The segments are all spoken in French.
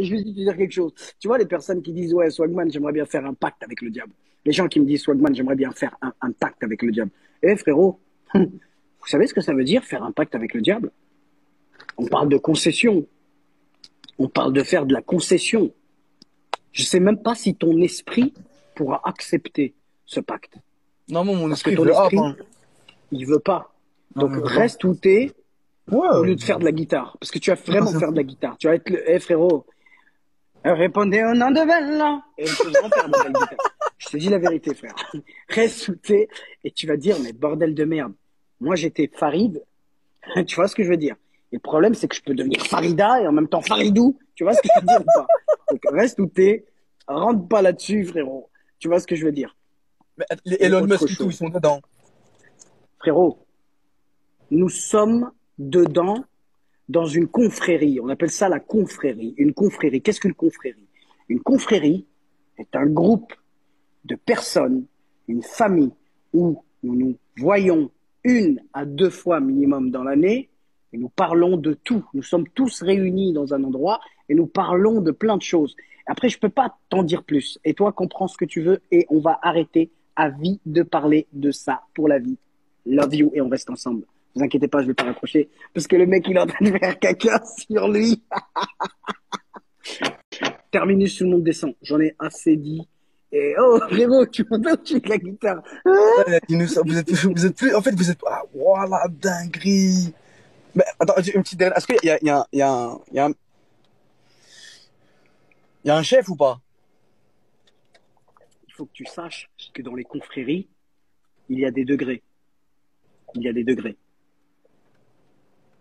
je vais te dire quelque chose. Tu vois, les personnes qui disent, ouais, Swagman, j'aimerais bien faire un pacte avec le diable. Les gens qui me disent, Swagman, j'aimerais bien faire un pacte avec le diable. Eh, frérot, vous savez ce que ça veut dire, faire un pacte avec le diable? On parle de concession. On parle de faire de la concession. Je sais même pas si ton esprit pourra accepter ce pacte. Non, moi, mon Parce que esprit ton veut up, esprit, hein. il veut pas. Non, Donc, mais il veut pas. reste où t'es Ouais. au lieu de faire de la guitare. Parce que tu vas Non, vraiment c'est faire de la fou. guitare. Tu vas être le, eh, frérot, répondez au nom de Bella. Et tu vas vraiment faire de la belle guitare. Je te dis la vérité, frère. Reste où t'es et tu vas dire, mais bordel de merde. Moi, j'étais Farid. Tu vois ce que je veux dire? Et le problème, c'est que je peux devenir Farida et en même temps Faridou. Tu vois ce que je veux dire ou pas? Donc, reste où t'es. Rentre pas là-dessus, frérot. Tu vois ce que je veux dire? Mais les Et Elon autre Musk et tout, ils chose. sont dedans. Frérot, nous sommes dedans dans une confrérie. On appelle ça la confrérie. Une confrérie. Qu'est-ce qu'une confrérie? Une confrérie est un groupe de personnes, une famille où nous nous voyons une à deux fois minimum dans l'année et nous parlons de tout. Nous sommes tous réunis dans un endroit et nous parlons de plein de choses. Après, je ne peux pas t'en dire plus. Et toi, comprends ce que tu veux et on va arrêter à vie de parler de ça pour la vie. Love you et on reste ensemble. Ne vous inquiétez pas, je ne vais pas raccrocher parce que le mec, il est en train de faire caca sur lui. Terminus, tout le monde descend. J'en ai assez dit. Et oh, frérot, tu m'entends, tu de la guitare. Ouais, vous êtes plus, en fait, vous êtes, ah, voilà, dinguerie. Mais attends, une petite dernière. Est-ce qu'il y a un chef ou pas? Il faut que tu saches que dans les confréries, il y a des degrés. Il y a des degrés.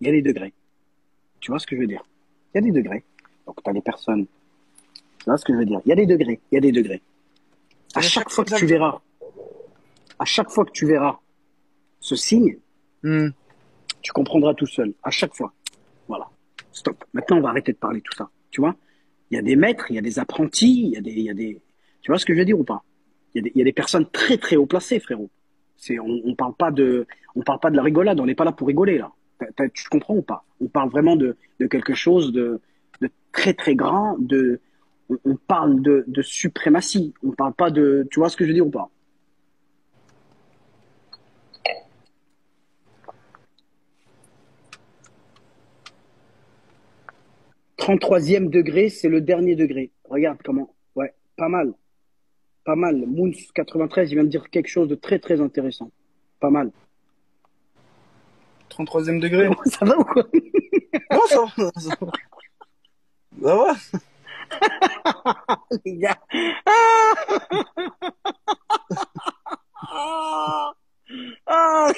Il y a des degrés. Tu vois ce que je veux dire? Il y a des degrés. Donc, tu as des personnes. Tu vois ce que je veux dire? Il y a des degrés. Il y a des degrés. À C'est-à-dire chaque chaque fois fois, que tu verras, à chaque fois que tu verras ce signe, Hmm. tu comprendras tout seul. À chaque fois. Voilà. Stop. Maintenant, on va arrêter de parler de tout ça. Tu vois? Il y a des maîtres, il y a des apprentis, il y a des... Tu vois ce que je veux dire ou pas? Il y a des personnes très très haut placées, frérot. On parle pas de la rigolade, on n'est pas là pour rigoler là. Tu comprends ou pas? On parle vraiment de quelque chose de très très grand, on parle de suprématie. On parle pas de, tu vois ce que je veux dire ou pas? 33e degré, c'est le dernier degré. Regarde comment. Ouais, pas mal. Pas mal. Moons 93, il vient de dire quelque chose de très très intéressant. Pas mal. 33e degré. Frérot, ça va ou quoi? Non, ça va, ça va. Ça va. Les gars. Ah,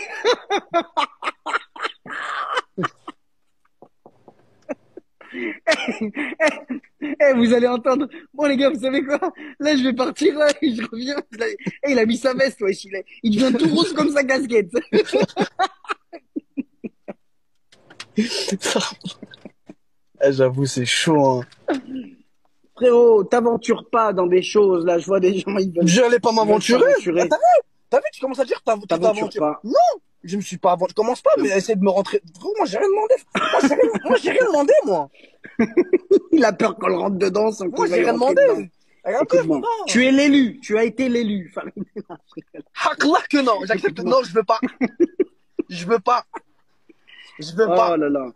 eh, vous allez entendre. Bon, les gars, vous savez quoi? Là, je vais partir, là, et je reviens. Il a mis sa veste, wesh. Il devient tout rose comme sa casquette. Eh, j'avoue, c'est chaud, hein. Frérot, t'aventures pas dans des choses, là. Je vois des gens, J'allais pas ils veulent m'aventurer. Ah, s'aventurer. t'as vu, tu commences à dire tu T'aventures t'aventures. pas. Non, je me suis pas aventuré. Je commence pas, mais Non. essayer de me rentrer. Frérot, moi, j'ai rien demandé. Moi, j'ai rien demandé, moi. Il a peur qu'on le rentre dedans sans Moi, qu'il j'ai veuille rien rentrer dedans. demandé. Regarde, Écoute-moi. Tu non. es l'élu. Tu as été l'élu. Hakla que non. J'accepte. Écoute-moi. Non, je veux pas. Je veux pas. Je veux Oh pas. là là.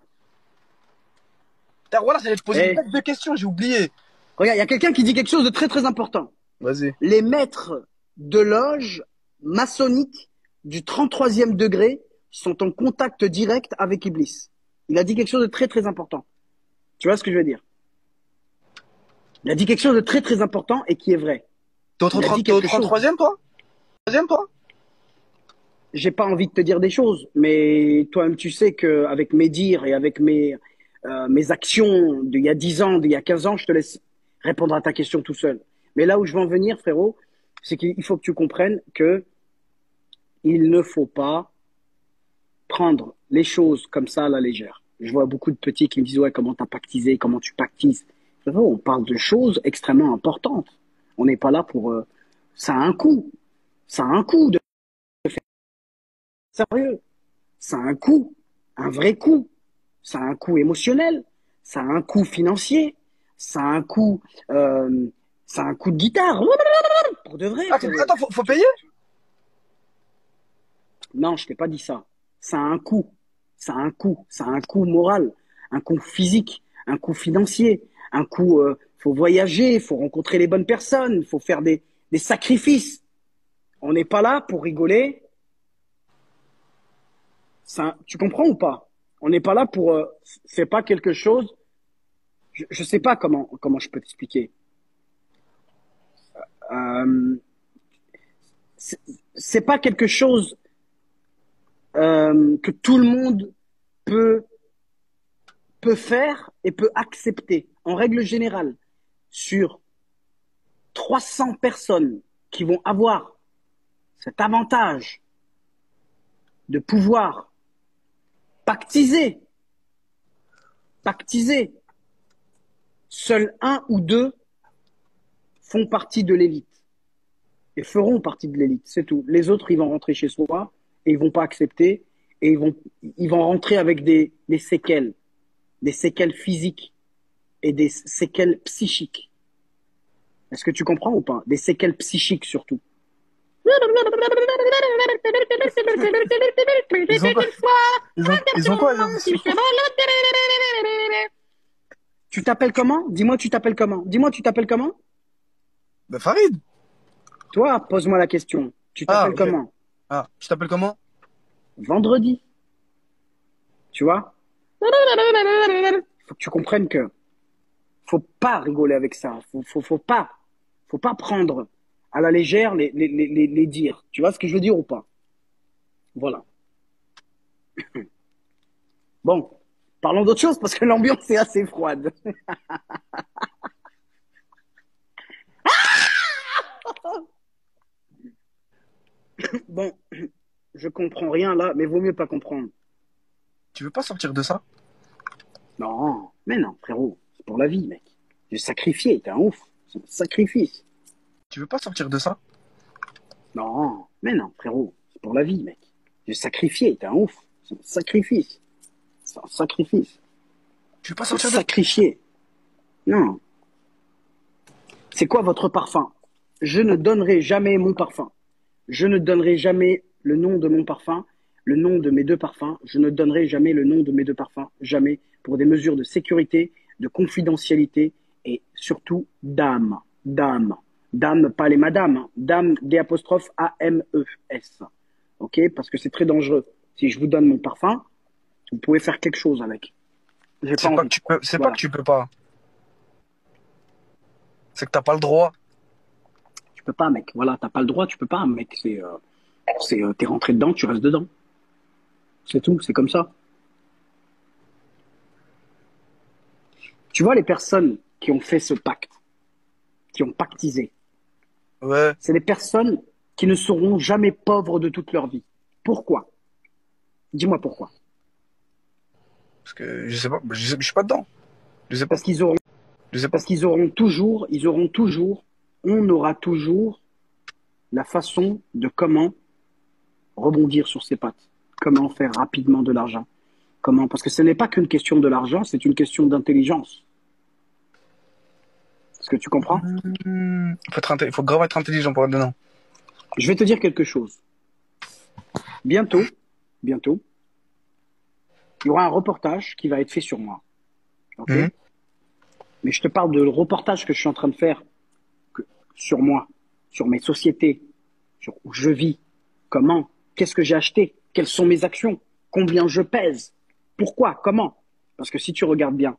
Voilà, j'allais te poser une Eh, bête de questions, j'ai oublié. regarde, il y a quelqu'un qui dit quelque chose de très très important. Vas-y. Les maîtres de loge maçonniques du 33e degré sont en contact direct avec Iblis. Il a dit quelque chose de très très important. Tu vois ce que je veux dire? Il a dit quelque chose de très très important et qui est vrai. Il a dit T'es au quelque chose. 33e, toi? 33e, toi? J'ai pas envie de te dire des choses, mais toi-même tu sais qu'avec mes dires et avec mes actions d'il y a 10 ans, d'il y a 15 ans, je te laisse répondre à ta question tout seul. Mais là où je veux en venir, frérot, c'est qu'il faut que tu comprennes que il ne faut pas prendre les choses comme ça à la légère. Je vois beaucoup de petits qui me disent, ouais, comment t'as pactisé, comment tu pactises. Frérot, on parle de choses extrêmement importantes. On n'est pas là pour... ça a un coût. Ça a un coût de sérieux. Ça a un coût. Un vrai coût. Ça a un coût émotionnel. Ça a un coût financier. Ça a un coût, ça a un coup de guitare. Pour de vrai, frérot. Attends, faut payer? Non, je t'ai pas dit ça. Ça a un coût. Ça a un coût. Ça a un coût moral, un coût physique, un coût financier, un coût. Faut voyager, faut rencontrer les bonnes personnes, faut faire des sacrifices. On n'est pas là pour rigoler. Ça, tu comprends ou pas? On n'est pas là pour. C'est pas quelque chose. Je sais pas comment je peux t'expliquer. Euh, c'est c'est pas quelque chose que tout le monde peut peut faire et peut accepter. En règle générale, sur 300 personnes qui vont avoir cet avantage de pouvoir pactiser, pactiser, seuls un ou deux font partie de l'élite et feront partie de l'élite, c'est tout. Les autres, ils vont rentrer chez soi et ils vont pas accepter et ils vont rentrer avec des séquelles physiques et des séquelles psychiques. Est-ce que tu comprends ou pas? Des séquelles psychiques surtout. Ils ont quoi? Ils ont quoi? Tu t'appelles comment? Dis-moi, tu t'appelles comment? Dis-moi, tu t'appelles comment? Bah, Farid. Toi, pose-moi la question. Tu Ah, t'appelles ok. comment? Ah, tu t'appelles comment? Vendredi. Tu vois? Faut que tu comprennes que faut pas rigoler avec ça. Faut pas prendre à la légère les dires. Tu vois ce que je veux dire ou pas? Voilà. Bon. Parlons d'autre chose parce que l'ambiance est assez froide. Bon. Je comprends rien là, mais vaut mieux pas comprendre. Tu veux pas sortir de ça? Non, mais non, frérot, c'est pour la vie, mec. J'ai sacrifié, t'es un ouf. C'est un sacrifice. Tu veux pas sortir de ça? Non, mais non, frérot, c'est pour la vie, mec. J'ai sacrifié, t'es un ouf. C'est un sacrifice. C'est un sacrifice. Tu veux pas Faut sortir de ça? sacrifier. Non. C'est quoi votre parfum? Je ne donnerai jamais mon parfum. Je ne donnerai jamais le nom de mon parfum, le nom de mes deux parfums. Je ne donnerai jamais le nom de mes deux parfums. Jamais. Pour des mesures de sécurité, de confidentialité et surtout d'âme. D'âme. Dame, pas les madames. Hein. Dame, D'-A-M-E-S. Ok? Parce que c'est très dangereux. Si je vous donne mon parfum, vous pouvez faire quelque chose avec. J'ai pas C'est pas que envie. tu peux, c'est pas que Voilà. tu peux pas. C'est que t'as pas le droit. Tu peux pas, mec. Voilà, t'as pas le droit, tu peux pas, mec. T'es rentré dedans, tu restes dedans. C'est tout, c'est comme ça. Tu vois les personnes qui ont fait ce pacte, qui ont pactisé, Ouais. c'est des personnes qui ne seront jamais pauvres de toute leur vie. Pourquoi? Dis-moi pourquoi. Parce que je sais pas, je suis pas dedans. Je sais pas. Parce qu'ils auront, Je sais pas. parce on aura toujours la façon de comment rebondir sur ses pattes, comment faire rapidement de l'argent, comment, parce que ce n'est pas qu'une question de l'argent, c'est une question d'intelligence. Est-ce que tu comprends? Il faut grave être intelligent pour être dedans. Je vais te dire quelque chose. Bientôt, bientôt, il y aura un reportage qui va être fait sur moi. Ok? Mhm. Mais je te parle de reportage que je suis en train de faire sur moi, sur mes sociétés, sur où je vis, comment, qu'est-ce que j'ai acheté, quelles sont mes actions, combien je pèse, pourquoi, comment. Parce que si tu regardes bien,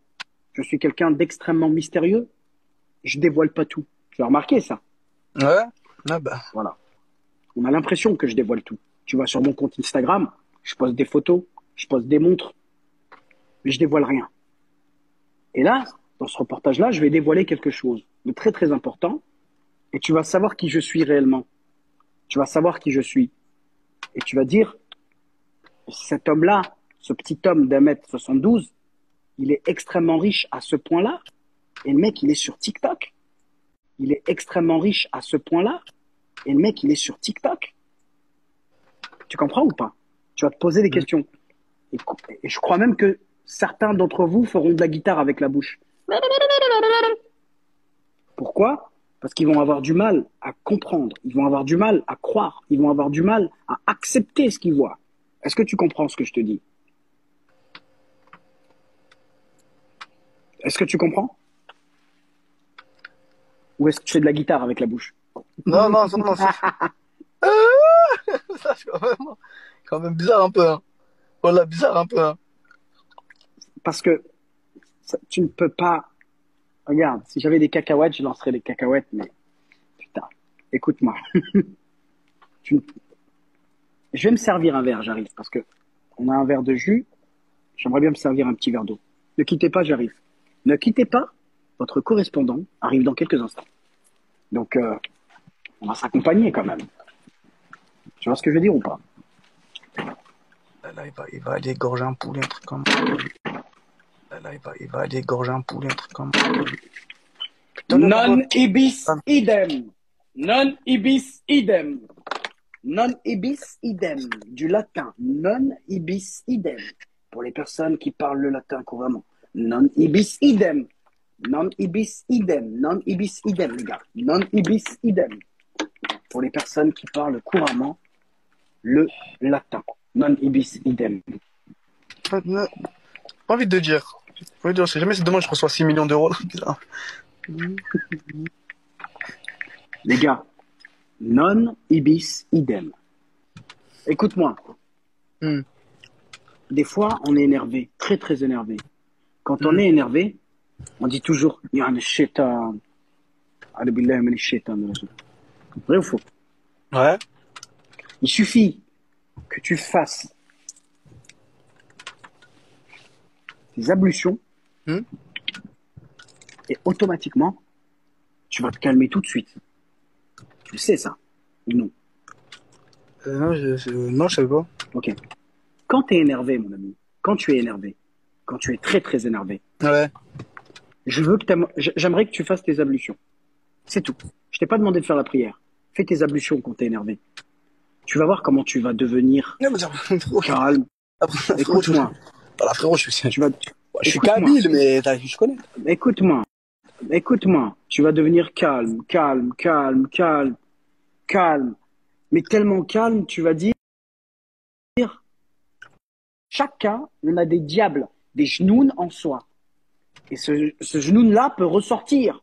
je suis quelqu'un d'extrêmement mystérieux, je dévoile pas tout. Tu as remarqué ça? Ouais. Ah bah. Voilà. On a l'impression que je dévoile tout. Tu vois, sur mon compte Instagram, je poste des photos, je poste des montres, mais je dévoile rien. Et là, dans ce reportage-là, je vais dévoiler quelque chose de très très important et tu vas savoir qui je suis réellement. Tu vas savoir qui je suis. Et tu vas dire, cet homme-là, ce petit homme d'1m72, il est extrêmement riche à ce point-là. Et le mec, il est sur TikTok. Il est extrêmement riche à ce point-là. Et le mec, il est sur TikTok. Tu comprends ou pas? Tu vas te poser des questions. Et je crois même que certains d'entre vous feront de la guitare avec la bouche. Pourquoi? Parce qu'ils vont avoir du mal à comprendre, ils vont avoir du mal à croire, ils vont avoir du mal à accepter ce qu'ils voient. Est-ce que tu comprends ce que je te dis? Est-ce que tu comprends? Ou est-ce que tu fais de la guitare avec la bouche? Non, non, ça, non, ça. Ça, c'est quand même bizarre un peu, hein. Voilà, bizarre un peu, hein. Parce que tu ne peux pas. Regarde, si j'avais des cacahuètes, je lancerais des cacahuètes, mais putain, écoute-moi. Tu ne- Je vais me servir un verre, j'arrive, parce que on a un verre de jus, j'aimerais bien me servir un petit verre d'eau. Ne quittez pas, j'arrive. Ne quittez pas, votre correspondant arrive dans quelques instants. Donc, on va s'accompagner quand même. Tu vois ce que je veux dire ou pas? Là, il va aller égorger un poulet, un truc comme ça. Là, il va aller égorger un poulet, un truc comme ça. Putain, le robot. Non ibis idem. Non ibis idem. Non ibis idem. Du latin. Non ibis idem. Pour les personnes qui parlent le latin couramment. Non ibis idem. Non ibis idem. Non ibis idem, les gars. Non ibis idem. Pour les personnes qui parlent couramment le latin. Non ibis idem. Pas envie de dire. Pas envie de dire, si jamais c'est demain je reçois 6 millions d'euros, là, putain. Les gars, non ibis idem. Écoute-moi. Hmm. Des fois, on est énervé, très très énervé. Quand on Hmm. est énervé, on dit toujours Yani shaitan. A'udhu billahi minash shaitanir rajim. Vrai ou faux? Ouais. Il suffit que tu fasses tes ablutions Hmm. et automatiquement, tu vas te calmer tout de suite. Tu le sais ça ou non? Non, non, je sais pas. Ok. Quand tu es énervé, mon ami, quand tu es énervé, quand tu es très très énervé, Ouais. j'aimerais que tu fasses tes ablutions. C'est tout. Je t'ai pas demandé de faire la prière. Fais tes ablutions quand tu es énervé. Tu vas voir comment tu vas devenir Non, mais frérot, calme. frérot, Écoute-moi. voilà, frérot, je suis, Tu vas, je suis écoute-moi. kabyle, mais je connais. Écoute-moi. Écoute-moi. Tu vas devenir calme, calme, calme, calme, calme. Mais tellement calme, tu vas dire, chacun, on a des diables, des genoux en soi. Et ce genoux-là peut ressortir.